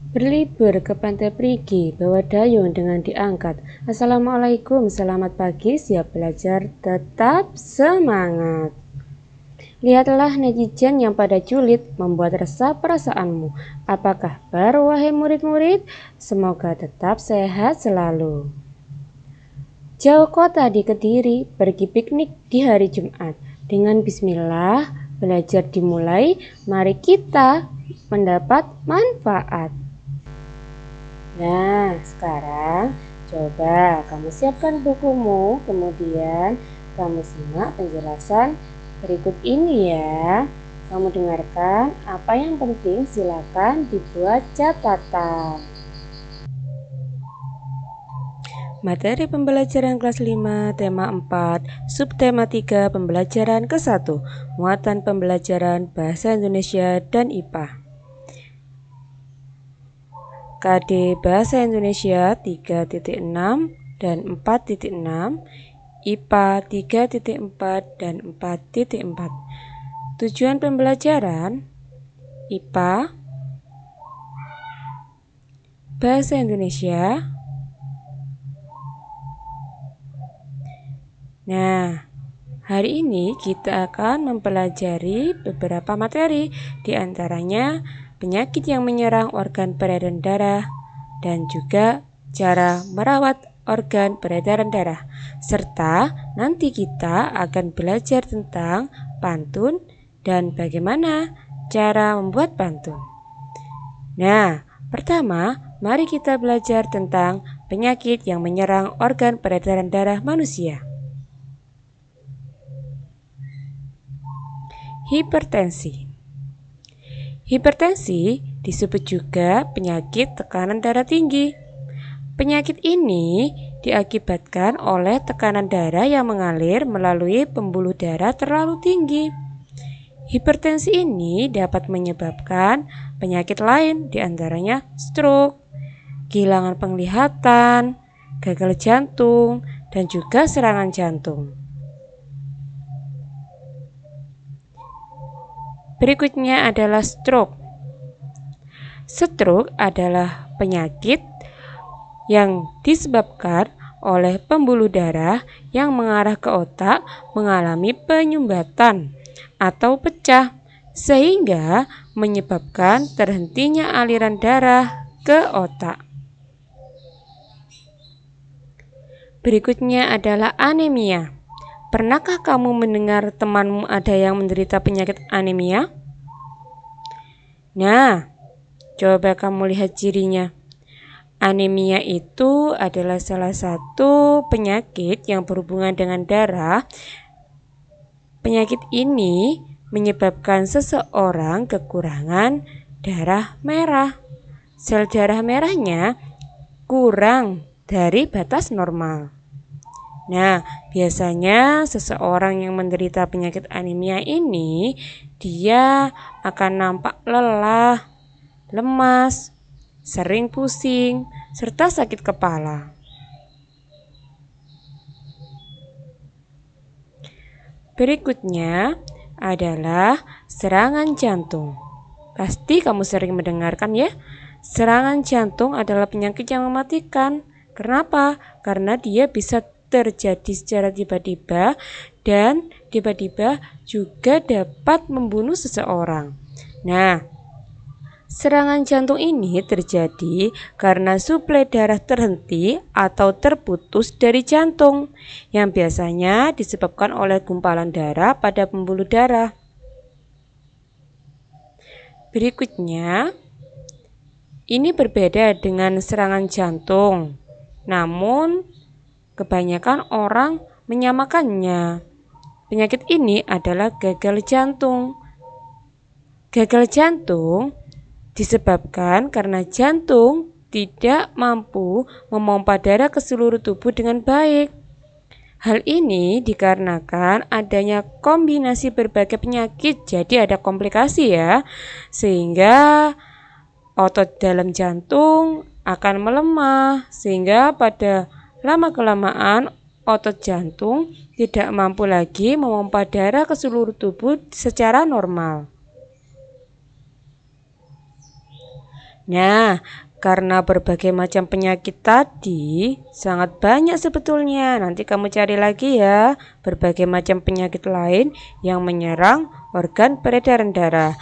Berlibur ke Pantai Perigi, bawa dayung dengan diangkat. Assalamualaikum, selamat pagi, siap belajar, tetap semangat. Lihatlah netizen yang pada julid membuat resah perasaanmu. Apa kabar wahai murid-murid? Semoga tetap sehat selalu. Jauh kota di Kediri, pergi piknik di hari Jumat. Dengan bismillah, belajar dimulai, mari kita mendapat manfaat. Nah, sekarang coba kamu siapkan bukumu, kemudian kamu simak penjelasan berikut ini ya. Kamu dengarkan, apa yang penting silakan dibuat catatan. Materi pembelajaran kelas 5, tema 4, subtema 3, pembelajaran ke-1, muatan pembelajaran Bahasa Indonesia dan IPA. KD Bahasa Indonesia 3.6 dan 4.6, IPA 3.4 dan 4.4. Tujuan pembelajaran IPA, Bahasa Indonesia. Nah, hari ini kita akan mempelajari beberapa materi, di antaranya penyakit yang menyerang organ peredaran darah dan juga cara merawat organ peredaran darah, serta nanti kita akan belajar tentang pantun dan bagaimana cara membuat pantun. Nah, pertama, mari kita belajar tentang penyakit yang menyerang organ peredaran darah manusia. Hipertensi. Hipertensi disebut juga penyakit tekanan darah tinggi. Penyakit ini diakibatkan oleh tekanan darah yang mengalir melalui pembuluh darah terlalu tinggi. Hipertensi ini dapat menyebabkan penyakit lain, diantaranya stroke, kehilangan penglihatan, gagal jantung, dan juga serangan jantung. Berikutnya adalah stroke. Stroke adalah penyakit yang disebabkan oleh pembuluh darah yang mengarah ke otak mengalami penyumbatan atau pecah, sehingga menyebabkan terhentinya aliran darah ke otak. Berikutnya adalah anemia. Pernahkah kamu mendengar temanmu ada yang menderita penyakit anemia? Nah, coba kamu lihat cirinya. Anemia itu adalah salah satu penyakit yang berhubungan dengan darah. Penyakit ini menyebabkan seseorang kekurangan darah merah. Sel darah merahnya kurang dari batas normal. Nah, biasanya seseorang yang menderita penyakit anemia ini, dia akan nampak lelah, lemas, sering pusing, serta sakit kepala. Berikutnya adalah serangan jantung. Pasti kamu sering mendengarkan ya. Serangan jantung adalah penyakit yang mematikan. Kenapa? Karena dia bisa terjadi secara tiba-tiba dan tiba-tiba juga dapat membunuh seseorang. Nah, serangan jantung ini terjadi karena suplai darah terhenti atau terputus dari jantung, yang biasanya disebabkan oleh gumpalan darah pada pembuluh darah. Berikutnya, ini berbeda dengan serangan jantung, namun kebanyakan orang menyamakannya. Penyakit ini adalah gagal jantung. Gagal jantung disebabkan karena jantung tidak mampu memompa darah ke seluruh tubuh dengan baik. Hal ini dikarenakan adanya kombinasi berbagai penyakit, jadi ada komplikasi ya, sehingga otot dalam jantung akan melemah, sehingga pada lama-kelamaan otot jantung tidak mampu lagi memompa darah ke seluruh tubuh secara normal. Nah, karena berbagai macam penyakit tadi sangat banyak sebetulnya. Nanti kamu cari lagi ya, berbagai macam penyakit lain yang menyerang organ peredaran darah.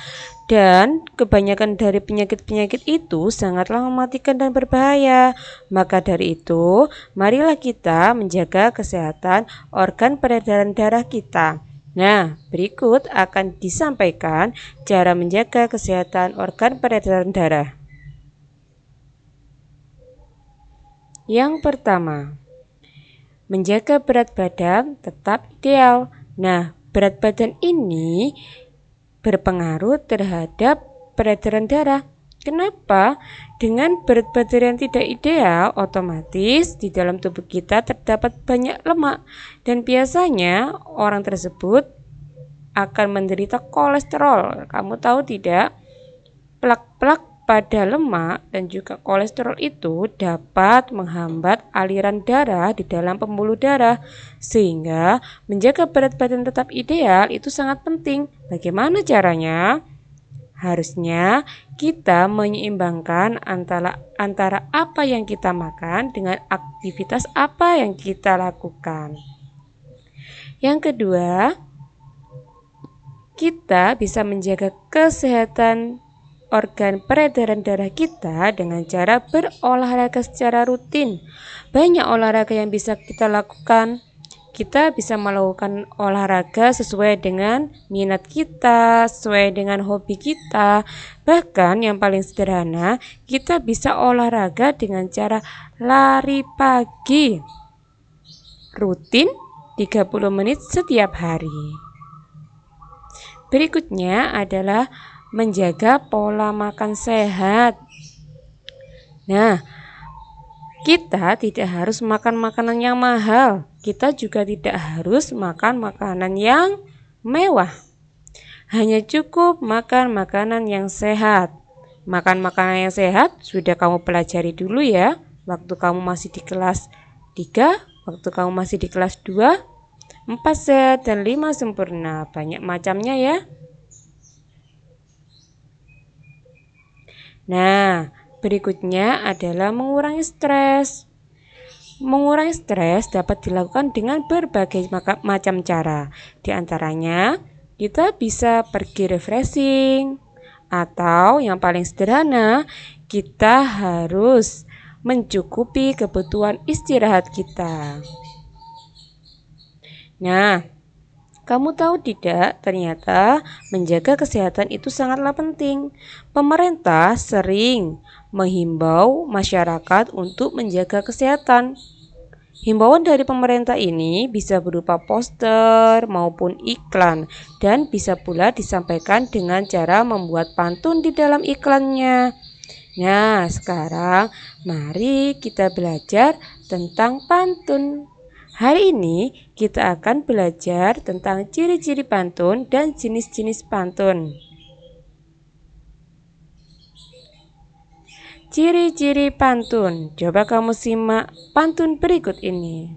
Dan kebanyakan dari penyakit-penyakit itu sangatlah mematikan dan berbahaya. Maka dari itu, marilah kita menjaga kesehatan organ peredaran darah kita. Nah, berikut akan disampaikan cara menjaga kesehatan organ peredaran darah. Yang pertama, menjaga berat badan tetap ideal. Nah, berat badan ini berpengaruh terhadap peredaran darah. Kenapa? Dengan berat badan yang tidak ideal, otomatis di dalam tubuh kita terdapat banyak lemak. Dan biasanya orang tersebut akan menderita kolesterol. Kamu tahu tidak? Plak-plak pada lemak dan juga kolesterol itu dapat menghambat aliran darah di dalam pembuluh darah, sehingga menjaga berat badan tetap ideal itu sangat penting. Bagaimana caranya? Harusnya kita menyeimbangkan antara apa yang kita makan dengan aktivitas apa yang kita lakukan. Yang kedua, kita bisa menjaga kesehatan organ peredaran darah kita dengan cara berolahraga secara rutin. Banyak olahraga yang bisa kita lakukan. Kita bisa melakukan olahraga sesuai dengan minat kita, sesuai dengan hobi kita. Bahkan yang paling sederhana, kita bisa olahraga dengan cara lari pagi. Rutin 30 menit setiap hari. Berikutnya adalah menjaga pola makan sehat. Nah, kita tidak harus makan makanan yang mahal. Kita juga tidak harus makan makanan yang mewah. Hanya cukup makan makanan yang sehat. Makan makanan yang sehat sudah kamu pelajari dulu ya. Waktu kamu masih di kelas 3, waktu kamu masih di kelas 2, 4 sehat dan 5 sempurna. Banyak macamnya ya. Nah, berikutnya adalah mengurangi stres. Mengurangi stres dapat dilakukan dengan berbagai macam cara. Di antaranya, kita bisa pergi refreshing, atau yang paling sederhana, kita harus mencukupi kebutuhan istirahat kita. Nah, kamu tahu tidak, ternyata menjaga kesehatan itu sangatlah penting. Pemerintah sering menghimbau masyarakat untuk menjaga kesehatan. Himbauan dari pemerintah ini bisa berupa poster maupun iklan, dan bisa pula disampaikan dengan cara membuat pantun di dalam iklannya. Nah, sekarang mari kita belajar tentang pantun. Hari ini kita akan belajar tentang ciri-ciri pantun dan jenis-jenis pantun. Ciri-ciri pantun. Coba kamu simak pantun berikut ini.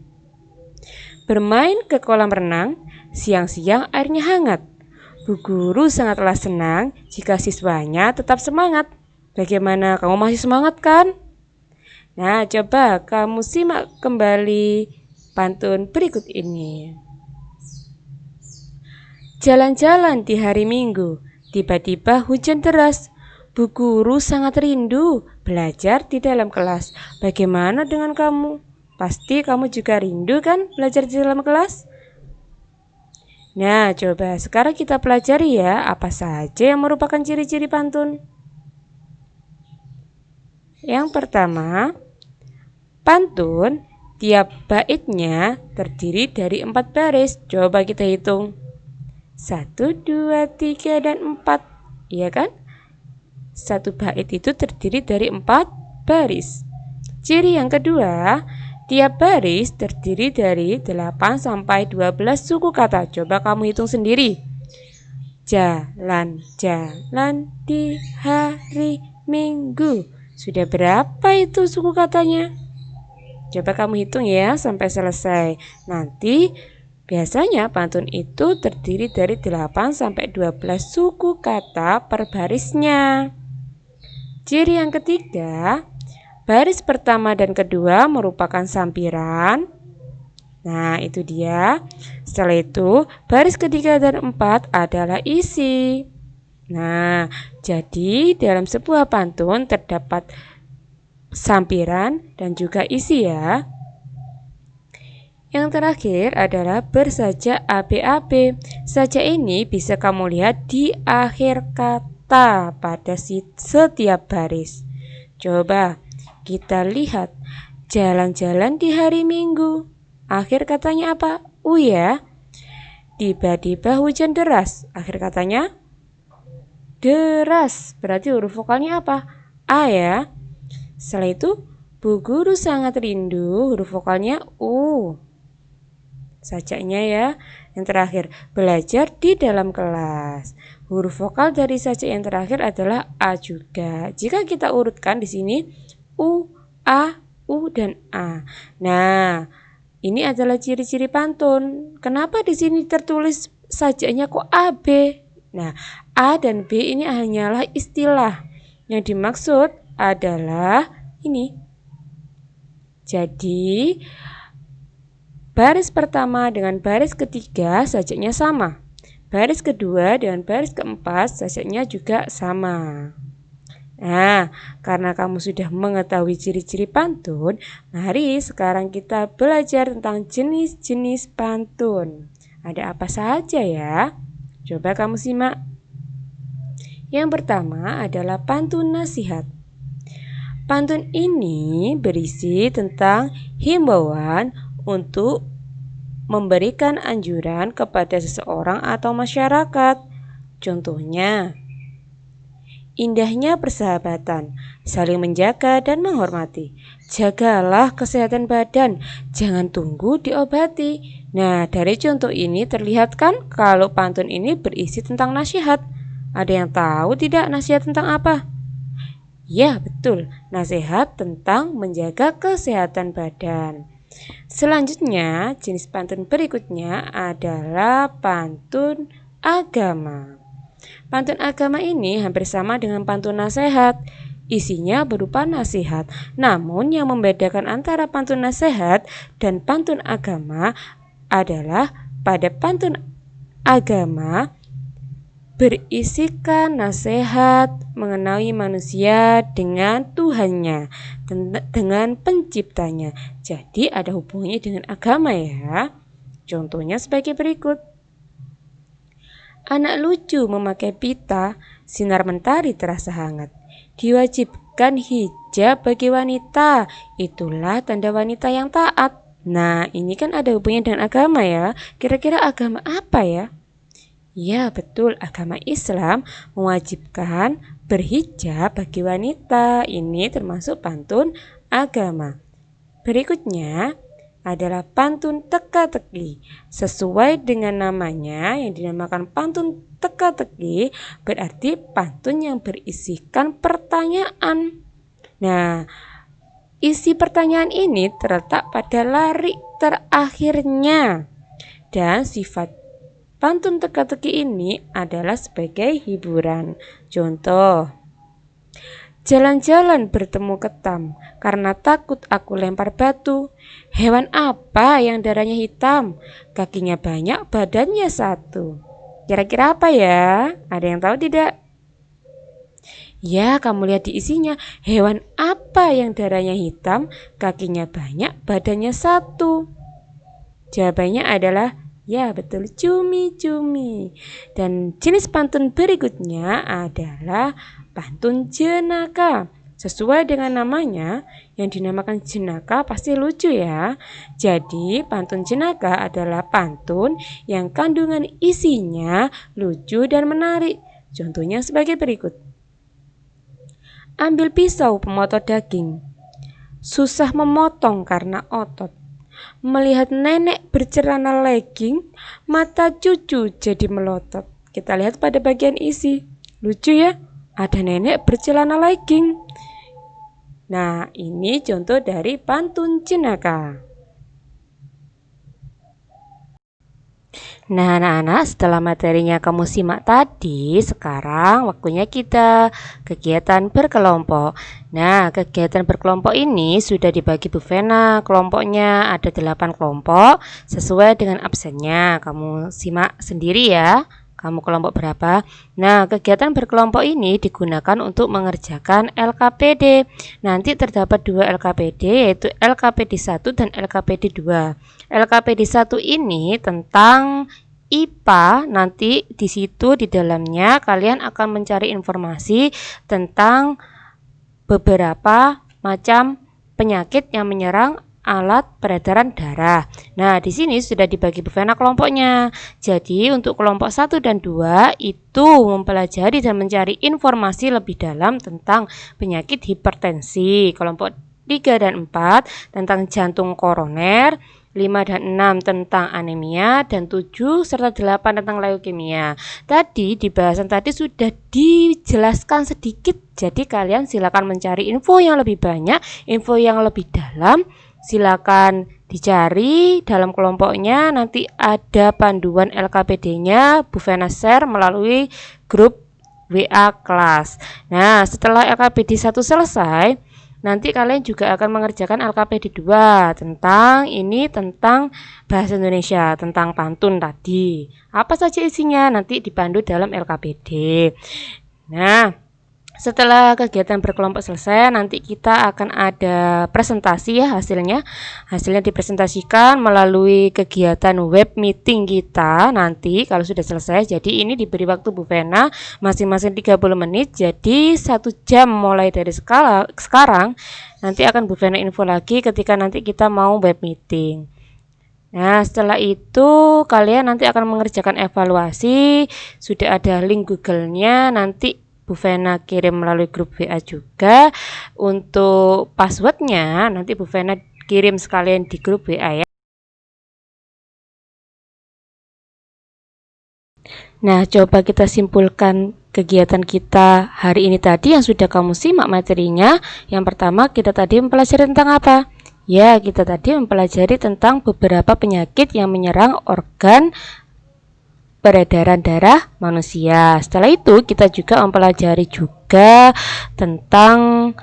Bermain ke kolam renang, siang-siang airnya hangat. Bu guru sangatlah senang jika siswanya tetap semangat. Bagaimana, kamu masih semangat kan? Nah, coba kamu simak kembali pantun berikut ini. Jalan-jalan di hari Minggu, tiba-tiba hujan deras. Bu guru sangat rindu belajar di dalam kelas. Bagaimana dengan kamu? Pasti kamu juga rindu kan belajar di dalam kelas? Nah, coba sekarang kita pelajari ya apa saja yang merupakan ciri-ciri pantun. Yang pertama, pantun tiap baitnya terdiri dari 4 baris. Coba kita hitung. 1, 2, 3, dan 4. Iya kan? Satu bait itu terdiri dari 4 baris. Ciri yang kedua, tiap baris terdiri dari 8 sampai 12 suku kata. Coba kamu hitung sendiri. Jalan-jalan di hari Minggu. Sudah berapa itu suku katanya? Coba kamu hitung ya sampai selesai. Nanti biasanya pantun itu terdiri dari 8 sampai 12 suku kata per barisnya. Ciri yang ketiga, baris pertama dan kedua merupakan sampiran. Nah, itu dia. Setelah itu, baris ketiga dan empat adalah isi. Nah, jadi dalam sebuah pantun terdapat sampiran dan juga isi ya. Yang terakhir adalah bersajak AB-AB. Sajak ini bisa kamu lihat di akhir kata pada setiap baris. Coba kita lihat jalan-jalan di hari Minggu. Akhir katanya apa? U ya. Tiba-tiba hujan deras. Akhir katanya deras. Berarti huruf vokalnya apa? A ya. Setelah itu, Bu Guru sangat rindu. Huruf vokalnya U. Sajaknya ya. Yang terakhir, belajar di dalam kelas. Huruf vokal dari sajak yang terakhir adalah A juga. Jika kita urutkan di sini U, A, U, dan A. Nah, ini adalah ciri-ciri pantun. Kenapa di sini tertulis sajaknya kok A, B? Nah, A dan B ini hanyalah istilah. Yang dimaksud adalah ini. Jadi, baris pertama dengan baris ketiga sajaknya sama. Baris kedua dengan baris keempat sajaknya juga sama. Nah, karena kamu sudah mengetahui ciri-ciri pantun, mari sekarang kita belajar tentang jenis-jenis pantun. Ada apa saja ya? Coba kamu simak. Yang pertama adalah pantun nasihat. Pantun ini berisi tentang himbauan untuk memberikan anjuran kepada seseorang atau masyarakat. Contohnya, indahnya persahabatan, saling menjaga dan menghormati. Jagalah kesehatan badan, jangan tunggu diobati. Nah, dari contoh ini terlihat kan kalau pantun ini berisi tentang nasihat. Ada yang tahu tidak nasihat tentang apa? Ya, betul. Nasihat tentang menjaga kesehatan badan. Selanjutnya, jenis pantun berikutnya adalah pantun agama. Pantun agama ini hampir sama dengan pantun nasihat. Isinya berupa nasihat. Namun yang membedakan antara pantun nasihat dan pantun agama adalah pada pantun agama berisikan nasihat mengenai manusia dengan Tuhannya, dengan penciptanya. Jadi ada hubungannya dengan agama ya. Contohnya sebagai berikut. Anak lucu memakai pita, sinar mentari terasa hangat. Diwajibkan hijab bagi wanita, itulah tanda wanita yang taat. Nah, ini kan ada hubungannya dengan agama ya. Kira-kira agama apa ya? Ya, betul. Agama Islam mewajibkan berhijab bagi wanita. Ini termasuk pantun agama. Berikutnya adalah pantun teka-teki. Sesuai dengan namanya yang dinamakan pantun teka-teki, berarti pantun yang berisikan pertanyaan. Nah, isi pertanyaan ini terletak pada larik terakhirnya. Dan sifat pantun teka-teki ini adalah sebagai hiburan. Contoh, jalan-jalan bertemu ketam, karena takut aku lempar batu. Hewan apa yang darahnya hitam? Kakinya banyak, badannya satu. Kira-kira apa ya? Ada yang tahu tidak? Ya, kamu lihat di isinya. Hewan apa yang darahnya hitam, kakinya banyak, badannya satu? Jawabannya adalah ya, betul, cumi-cumi. Dan jenis pantun berikutnya adalah pantun jenaka. Sesuai dengan namanya, yang dinamakan jenaka pasti lucu ya. Jadi, pantun jenaka adalah pantun yang kandungan isinya lucu dan menarik. Contohnya sebagai berikut. Ambil pisau pemotong daging. Susah memotong karena otot. Melihat nenek bercelana legging, mata cucu jadi melotot. Kita lihat pada bagian isi. Lucu ya, ada nenek bercelana legging. Nah, ini contoh dari pantun jenaka. Nah, anak-anak, setelah materinya kamu simak tadi, sekarang waktunya kita kegiatan berkelompok. Nah, kegiatan berkelompok ini sudah dibagi Bu Vena. Kelompoknya ada 8 kelompok sesuai dengan absennya. Kamu simak sendiri ya. Kamu kelompok berapa? Nah, kegiatan berkelompok ini digunakan untuk mengerjakan LKPD. Nanti terdapat 2 LKPD, yaitu LKPD 1 dan LKPD 2. LKPD 1 ini tentang IPA. Nanti di situ di dalamnya kalian akan mencari informasi tentang beberapa macam penyakit yang menyerang alat peredaran darah. Nah, di sini sudah dibagi Bu Vena kelompoknya. Jadi, untuk kelompok 1 dan 2 itu mempelajari dan mencari informasi lebih dalam tentang penyakit hipertensi. Kelompok 3 dan 4 tentang jantung koroner, 5 dan 6 tentang anemia, dan 7 serta 8 tentang leukemia. Tadi di bahasan tadi sudah dijelaskan sedikit, jadi kalian silakan mencari info yang lebih banyak, info yang lebih dalam. Silakan dicari dalam kelompoknya, nanti ada panduan LKPD-nya Bu Vena share melalui grup WA kelas. Nah, setelah LKPD 1 selesai, nanti kalian juga akan mengerjakan LKPD 2 tentang bahasa Indonesia, tentang pantun tadi. Apa saja isinya nanti dipandu dalam LKPD. Nah, setelah kegiatan berkelompok selesai, nanti kita akan ada presentasi ya hasilnya. Hasilnya dipresentasikan melalui kegiatan web meeting kita nanti kalau sudah selesai. Jadi ini diberi waktu Bu Vena masing-masing 30 menit. Jadi 1 jam mulai dari sekarang. Nanti akan Bu Vena info lagi ketika nanti kita mau web meeting. Nah, setelah itu kalian nanti akan mengerjakan evaluasi. Sudah ada link Google-nya, nanti Bu Vena kirim melalui grup WA juga. Untuk passwordnya nanti Bu Vena kirim sekalian di grup WA ya. Nah, coba kita simpulkan kegiatan kita hari ini tadi yang sudah kamu simak materinya. Yang pertama, kita tadi mempelajari tentang apa? Ya, kita tadi mempelajari tentang beberapa penyakit yang menyerang organ peredaran darah manusia. Setelah itu kita juga mempelajari juga tentang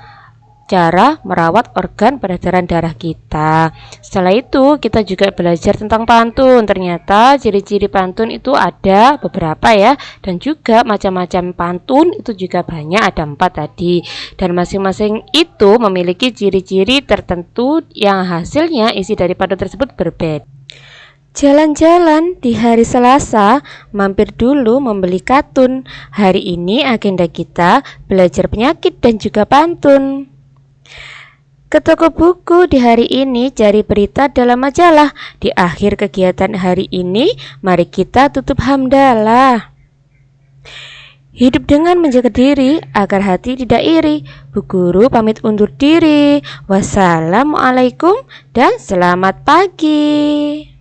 cara merawat organ peredaran darah kita. Setelah itu kita juga belajar tentang pantun. Ternyata ciri-ciri pantun itu ada beberapa ya, dan juga macam-macam pantun itu juga banyak, ada 4 tadi. Dan masing-masing itu memiliki ciri-ciri tertentu yang hasilnya isi dari pantun tersebut berbeda. Jalan-jalan di hari Selasa, mampir dulu membeli katun. Hari ini agenda kita belajar penyakit dan juga pantun. Ke toko buku di hari ini cari berita dalam majalah. Di akhir kegiatan hari ini, mari kita tutup hamdalah. Hidup dengan menjaga diri agar hati tidak iri. Bu Guru pamit undur diri. Wassalamualaikum dan selamat pagi.